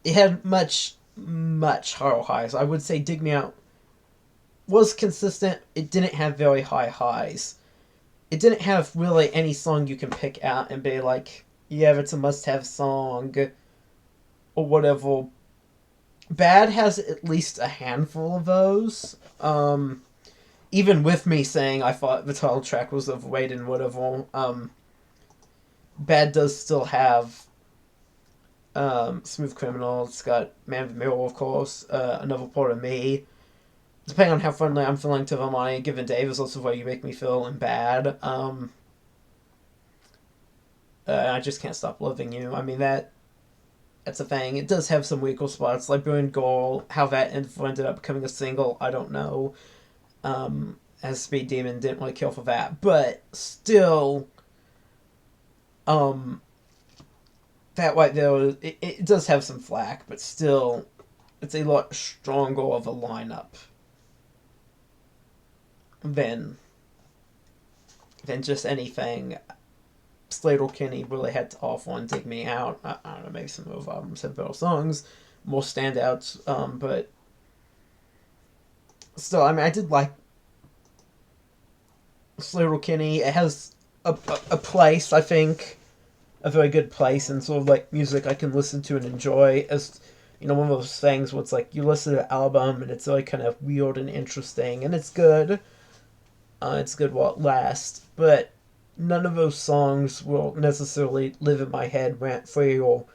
it had much higher highs. I would say Dig Me Out was consistent. It didn't have very high highs. It didn't have really any song you can pick out and be like, yeah, it's a must-have song or whatever. Bad has at least a handful of those. Even with me saying I thought the title track was overrated and whatever, Bad does still have Smooth Criminal. It's got Man of the Mirror, of course, Another Part of Me. Depending on how friendly I'm feeling to them on any given day, there's also Why You Make Me Feel and Bad. I Just Can't Stop Loving You. I mean, that's a thing. It does have some weaker spots, like Burn Goal. How that ended up becoming a single, I don't know. As Speed Demon didn't really kill for that. But still, that right there, it does have some flack, but still, it's a lot stronger of a lineup than just anything Sleater-Kinney really had to offer on Dig Me Out. I don't know, maybe some of the albums have better songs, more standouts, but still, I mean, I did like Sleater-Kinney. It has a place, I think, a very good place, and sort of like music I can listen to and enjoy. As you know, one of those things where it's like you listen to an album and it's like kind of weird and interesting, and it's good. It's good while it lasts, but none of those songs will necessarily live in my head rent free or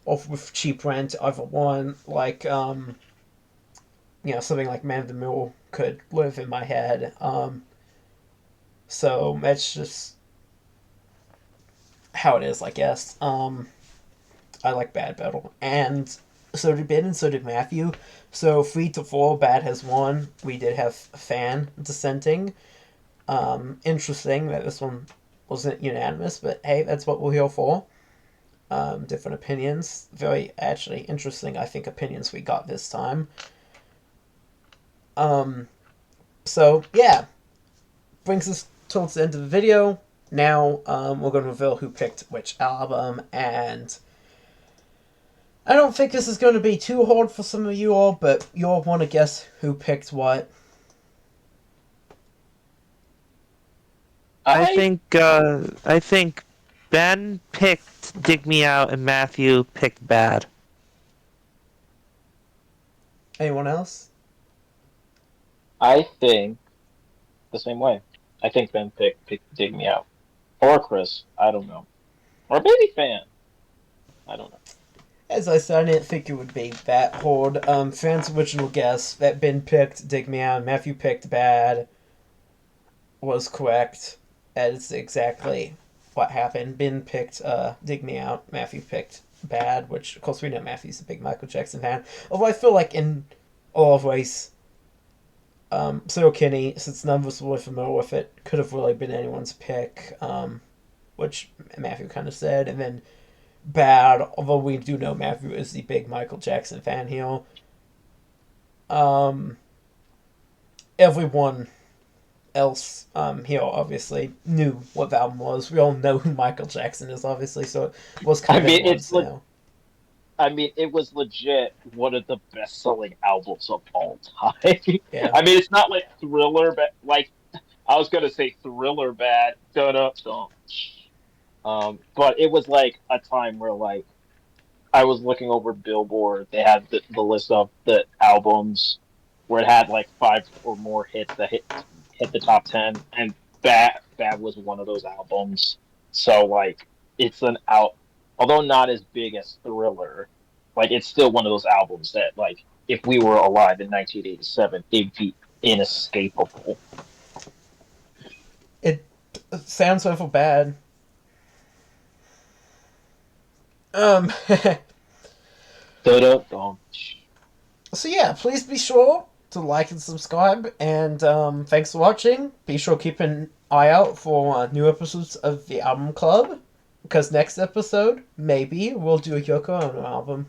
off with cheap rent. Either one, like something like Man of the Mill could live in my head. So that's just how it is, I guess. I like Bad Battle, and so did Ben, and so did Matthew. So 3-4, Bad has won. We did have fan dissenting. Interesting that this one wasn't unanimous, but hey, that's what we're here for. Different opinions. Very, actually, interesting, I think, opinions we got this time. So, yeah. Brings us towards the end of the video. Now, we're going to reveal who picked which album, and I don't think this is going to be too hard for some of you all, but you all want to guess who picked what. I think Ben picked Dig Me Out and Matthew picked Bad. Anyone else? I think the same way. I think Ben picked Dig Me Out. Or Chris. I don't know. Or maybe Fan. I don't know. As I said, I didn't think it would be that hard. Fan's original guess that Ben picked Dig Me Out and Matthew picked Bad was correct. That is exactly what happened. Ben picked Dig Me Out. Matthew picked Bad, which, of course, we know Matthew's a big Michael Jackson fan. Although I feel like in all of ways, Sleater-Kinney, since none of us were really familiar with it, could have really been anyone's pick, which Matthew kind of said. And then Bad, although we do know Matthew is the big Michael Jackson fan here. Everyone else here obviously knew what the album was. We all know who Michael Jackson is, obviously, so it was kind of it was legit one of the best-selling albums of all time. Yeah. I mean, it's not like Thriller, but like I was gonna say Thriller Bad, but it was like a time where like I was looking over Billboard. They had the list of the albums where it had like 5 or more hits that hit the top 10, and Bad was one of those albums. So like it's although not as big as Thriller, like it's still one of those albums that like if we were alive in 1987, it'd be inescapable. It sounds awful bad. So yeah, please be sure to like and subscribe, and thanks for watching. Be sure to keep an eye out for new episodes of the Album Club, because next episode, maybe, we'll do a Yoko Ono album.